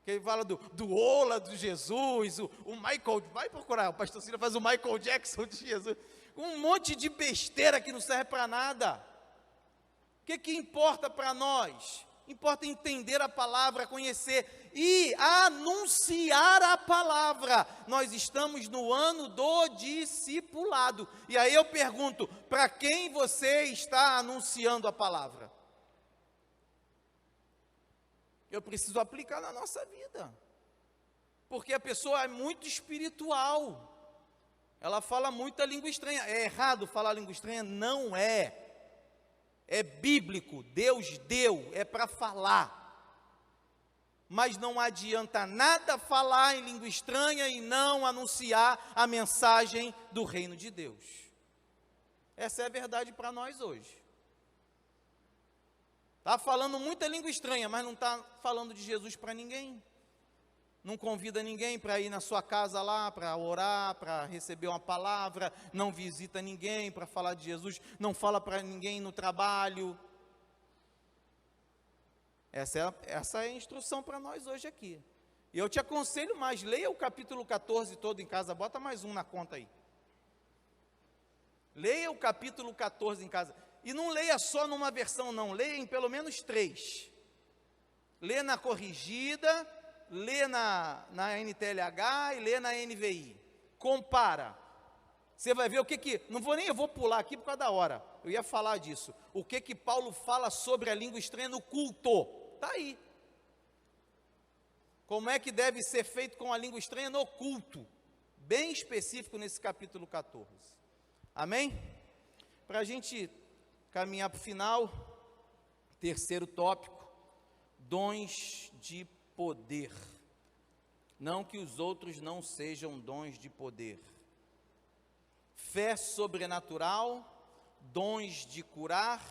Que ele fala do Ola, do Jesus, o Michael, vai procurar, o pastor Silas faz o Michael Jackson de Jesus. Um monte de besteira que não serve para nada. O que importa para nós? Importa entender a palavra, conhecer e anunciar a palavra. Nós estamos no ano do discipulado. E aí eu pergunto, para quem você está anunciando a palavra? Eu preciso aplicar na nossa vida. Porque a pessoa é muito espiritual. Ela fala muita língua estranha. É errado falar língua estranha? Não é. É bíblico, Deus deu, é para falar. Mas não adianta nada falar em língua estranha e não anunciar a mensagem do reino de Deus. Essa é a verdade para nós hoje. Está falando muita língua estranha, mas não está falando de Jesus para ninguém. Não convida ninguém para ir na sua casa lá, para orar, para receber uma palavra, não visita ninguém para falar de Jesus, não fala para ninguém no trabalho. Essa é a instrução para nós hoje aqui. E eu te aconselho mais, leia o capítulo 14 todo em casa, bota mais um na conta aí. Leia o capítulo 14 em casa. E não leia só numa versão não, leia em pelo menos 3. Lê na corrigida, lê na NTLH e lê na NVI. Compara. Você vai ver o que eu vou pular aqui por causa da hora. Eu ia falar disso. O que Paulo fala sobre a língua estranha no culto. Está aí. Como é que deve ser feito com a língua estranha no culto. Bem específico nesse capítulo 14. Amém? Para a gente caminhar para o final, terceiro tópico, dons de poder. Não que os outros não sejam dons de poder. Fé sobrenatural, dons de curar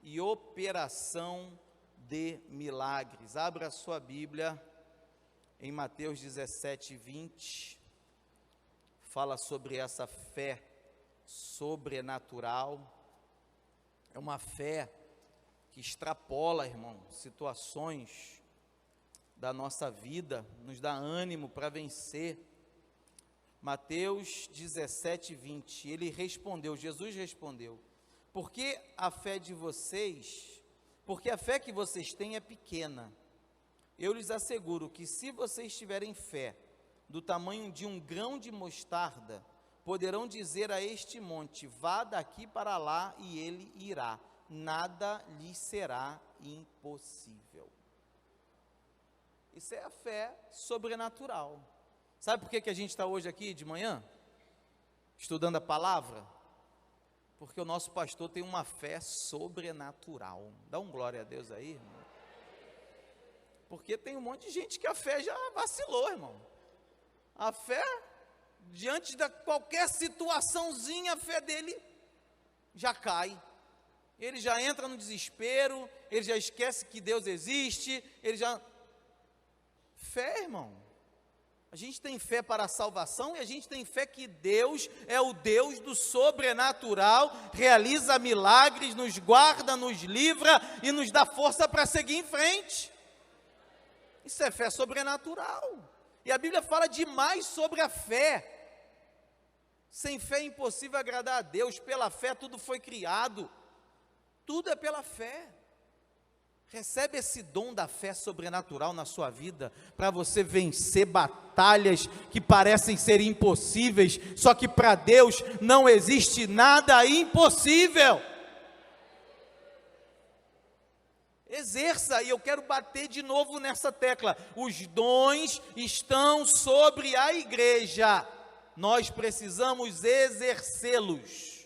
e operação de milagres. Abra a sua Bíblia em Mateus 17, 20. Fala sobre essa fé sobrenatural. É uma fé que extrapola, irmão, situações da nossa vida, nos dá ânimo para vencer. Mateus 17, 20, Jesus respondeu, porque a fé que vocês têm é pequena. Eu lhes asseguro que se vocês tiverem fé do tamanho de um grão de mostarda, poderão dizer a este monte, vá daqui para lá e ele irá. Nada lhes será impossível. Isso é a fé sobrenatural. Sabe por que a gente está hoje aqui de manhã? Estudando a palavra? Porque o nosso pastor tem uma fé sobrenatural. Dá um glória a Deus aí, irmão. Porque tem um monte de gente que a fé já vacilou, irmão. A fé, diante de qualquer situaçãozinha, a fé dele já cai. Ele já entra no desespero, ele já esquece que Deus existe, Fé, irmão. A gente tem fé para a salvação e a gente tem fé que Deus é o Deus do sobrenatural, realiza milagres, nos guarda, nos livra e nos dá força para seguir em frente. Isso é fé sobrenatural. E a Bíblia fala demais sobre a fé. Sem fé é impossível agradar a Deus, pela fé tudo foi criado. Tudo é pela fé. Recebe esse dom da fé sobrenatural na sua vida, para você vencer batalhas que parecem ser impossíveis, só que para Deus não existe nada impossível. Exerça, e eu quero bater de novo nessa tecla, os dons estão sobre a igreja, nós precisamos exercê-los.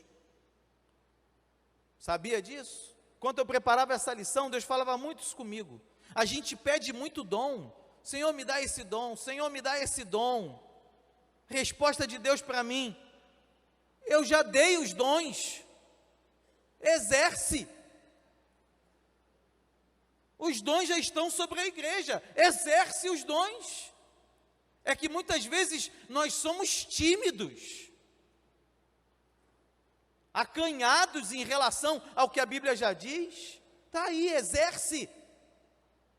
Sabia disso? Quando eu preparava essa lição, Deus falava muito isso comigo. A gente pede muito dom. Senhor, me dá esse dom. Senhor, me dá esse dom. Resposta de Deus para mim. Eu já dei os dons. Exerce. Os dons já estão sobre a igreja. Exerce os dons. É que muitas vezes nós somos tímidos, acanhados em relação ao que a Bíblia já diz. Está aí, exerce.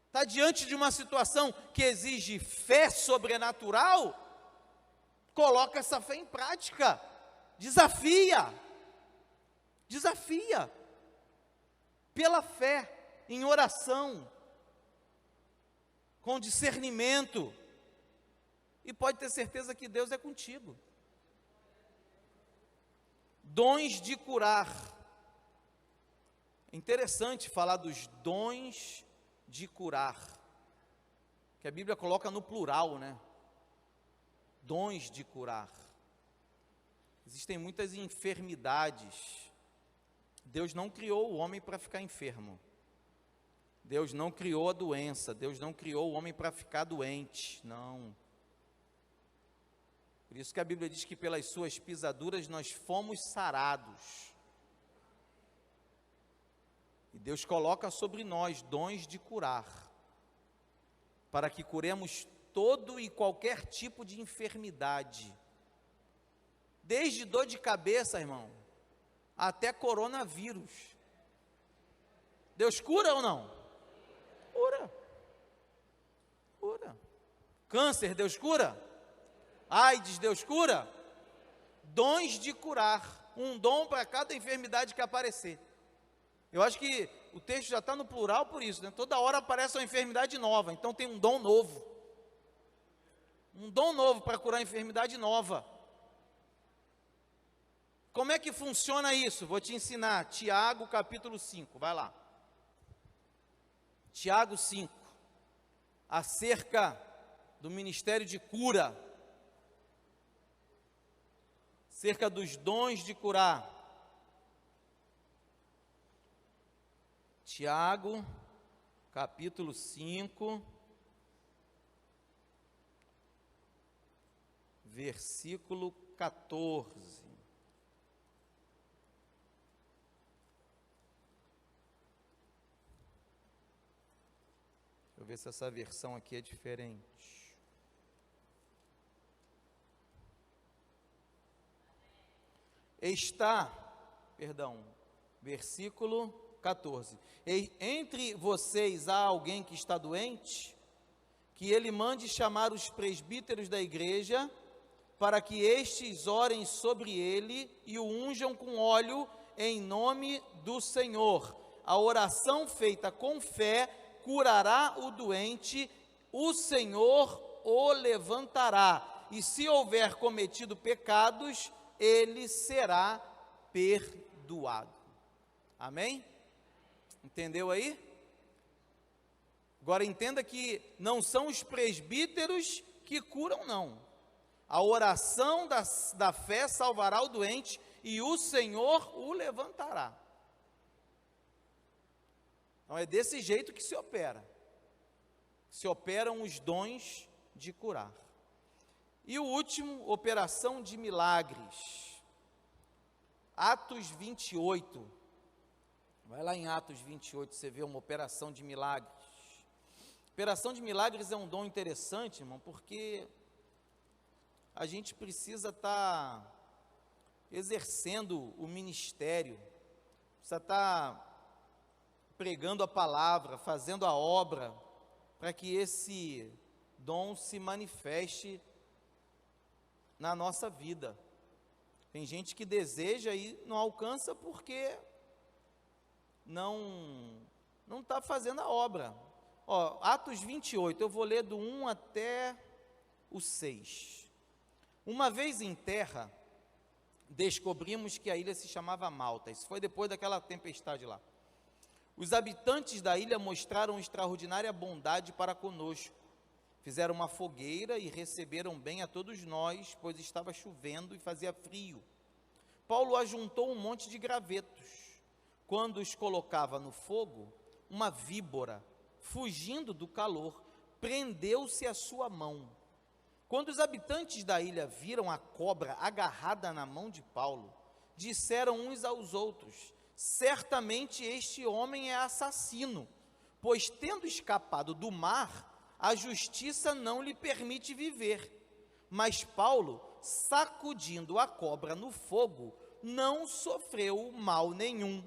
Está diante de uma situação que exige fé sobrenatural, coloca essa fé em prática, desafia, pela fé, em oração, com discernimento, e pode ter certeza que Deus é contigo. Dons de curar. É interessante falar dos dons de curar, que a Bíblia coloca no plural, né? Dons de curar. Existem muitas enfermidades. Deus não criou o homem para ficar enfermo. Deus não criou a doença. Deus não criou o homem para ficar doente. Não. Por isso que a Bíblia diz que pelas suas pisaduras nós fomos sarados. E Deus coloca sobre nós dons de curar, para que curemos todo e qualquer tipo de enfermidade, desde dor de cabeça, irmão, até coronavírus. Deus cura ou não? Cura. Câncer, Deus cura? AIDS, Deus cura? Dons de curar, um dom para cada enfermidade que aparecer. Eu acho que o texto já está no plural por isso, né? Toda hora aparece uma enfermidade nova, então tem um dom novo. Um dom novo para curar a enfermidade nova. Como é que funciona isso? Vou te ensinar. Tiago capítulo 5, vai lá. Tiago 5, acerca do ministério de cura, acerca dos dons de curar. Tiago, capítulo 5, versículo 14. Deixa eu ver se essa versão aqui é diferente. Versículo 14. Entre vocês há alguém que está doente? Que ele mande chamar os presbíteros da igreja, para que estes orem sobre ele e o unjam com óleo em nome do Senhor. A oração feita com fé curará o doente, o Senhor o levantará, e se houver cometido pecados, ele será perdoado. Amém? Entendeu aí? Agora entenda que não são os presbíteros que curam, não. A oração da fé salvará o doente e o Senhor o levantará. Então é desse jeito que se opera. Se operam os dons de curar. E o último, operação de milagres. Atos 28. Vai lá em Atos 28, você vê uma operação de milagres. Operação de milagres é um dom interessante, irmão, porque a gente precisa estar exercendo o ministério, precisa estar pregando a palavra, fazendo a obra, para que esse dom se manifeste na nossa vida. Tem gente que deseja e não alcança porque não está fazendo a obra. Ó, Atos 28, eu vou ler do 1 até o 6. Uma vez em terra, descobrimos que a ilha se chamava Malta. Isso foi depois daquela tempestade lá. Os habitantes da ilha mostraram extraordinária bondade para conosco. Fizeram uma fogueira e receberam bem a todos nós, pois estava chovendo e fazia frio. Paulo ajuntou um monte de gravetos. Quando os colocava no fogo, uma víbora, fugindo do calor, prendeu-se à sua mão. Quando os habitantes da ilha viram a cobra agarrada na mão de Paulo, disseram uns aos outros: certamente este homem é assassino, pois tendo escapado do mar, a justiça não lhe permite viver. Mas Paulo, sacudindo a cobra no fogo, não sofreu mal nenhum.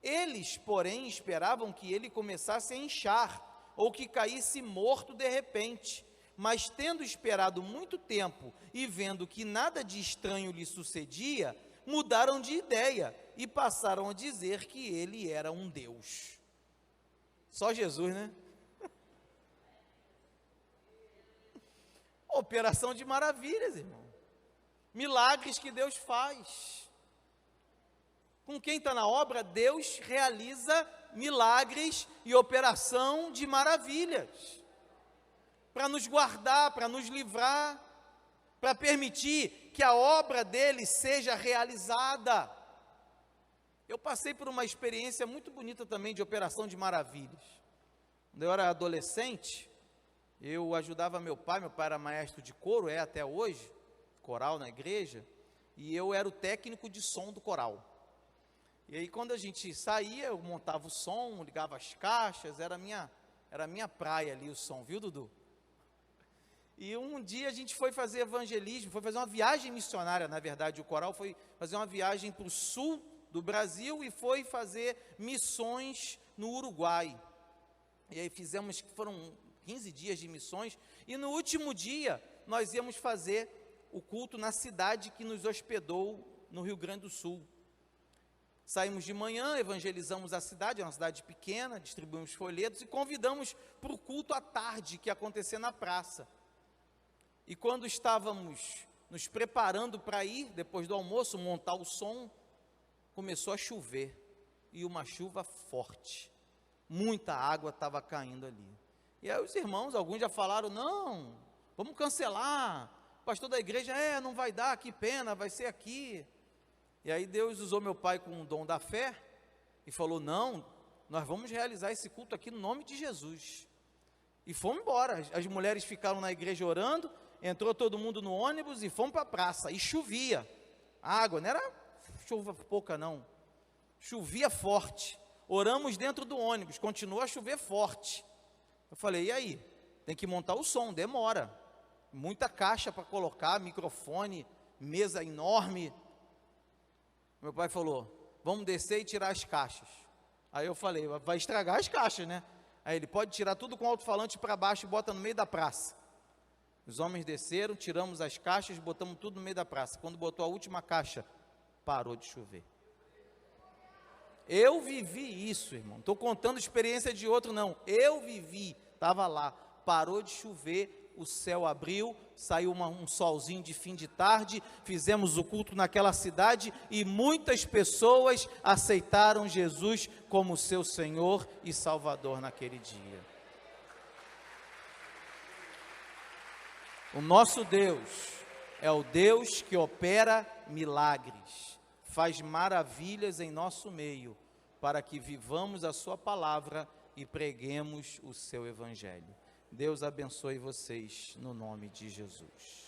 Eles, porém, esperavam que ele começasse a inchar, ou que caísse morto de repente. Mas tendo esperado muito tempo e vendo que nada de estranho lhe sucedia, mudaram de ideia e passaram a dizer que ele era um Deus. Só Jesus, né? Operação de maravilhas, irmão. Milagres que Deus faz. Com quem está na obra, Deus realiza milagres e operação de maravilhas. Para nos guardar, para nos livrar, para permitir que a obra dele seja realizada. Eu passei por uma experiência muito bonita também de operação de maravilhas. Quando eu era adolescente, eu ajudava meu pai era maestro de coro, é até hoje, coral na igreja, e eu era o técnico de som do coral. E aí quando a gente saía, eu montava o som, ligava as caixas, era a minha praia ali o som, viu, Dudu? E um dia a gente foi fazer evangelismo, foi fazer uma viagem missionária, na verdade, o coral foi fazer uma viagem para o sul do Brasil e foi fazer missões no Uruguai. E aí foram 15 dias de missões, e no último dia nós íamos fazer o culto na cidade que nos hospedou no Rio Grande do Sul. Saímos de manhã, evangelizamos a cidade, é uma cidade pequena, distribuímos folhetos e convidamos para o culto à tarde, que ia acontecer na praça. E quando estávamos nos preparando para ir, depois do almoço, montar o som, começou a chover, e uma chuva forte, muita água estava caindo ali. E aí os irmãos, alguns já falaram, não, vamos cancelar, o pastor da igreja, não vai dar, que pena, vai ser aqui. E aí Deus usou meu pai com o dom da fé, e falou, não, nós vamos realizar esse culto aqui no nome de Jesus. E fomos embora, as mulheres ficaram na igreja orando, entrou todo mundo no ônibus e fomos para a praça, e chovia, água, não era chuva pouca não, chovia forte, oramos dentro do ônibus, continuou a chover forte. Eu falei, e aí? Tem que montar o som, demora, muita caixa para colocar, microfone, mesa enorme. Meu pai falou, vamos descer e tirar as caixas. Aí eu falei, vai estragar as caixas, né? Aí ele, pode tirar tudo com alto-falante para baixo e bota no meio da praça. Os homens desceram, tiramos as caixas, botamos tudo no meio da praça. Quando botou a última caixa, parou de chover. Eu vivi isso, irmão. Não estou contando experiência de outro, não. Eu vivi, estava lá, parou de chover, o céu abriu, saiu um solzinho de fim de tarde, fizemos o culto naquela cidade e muitas pessoas aceitaram Jesus como seu Senhor e Salvador naquele dia. O nosso Deus é o Deus que opera milagres, faz maravilhas em nosso meio, para que vivamos a sua palavra e preguemos o seu evangelho. Deus abençoe vocês no nome de Jesus.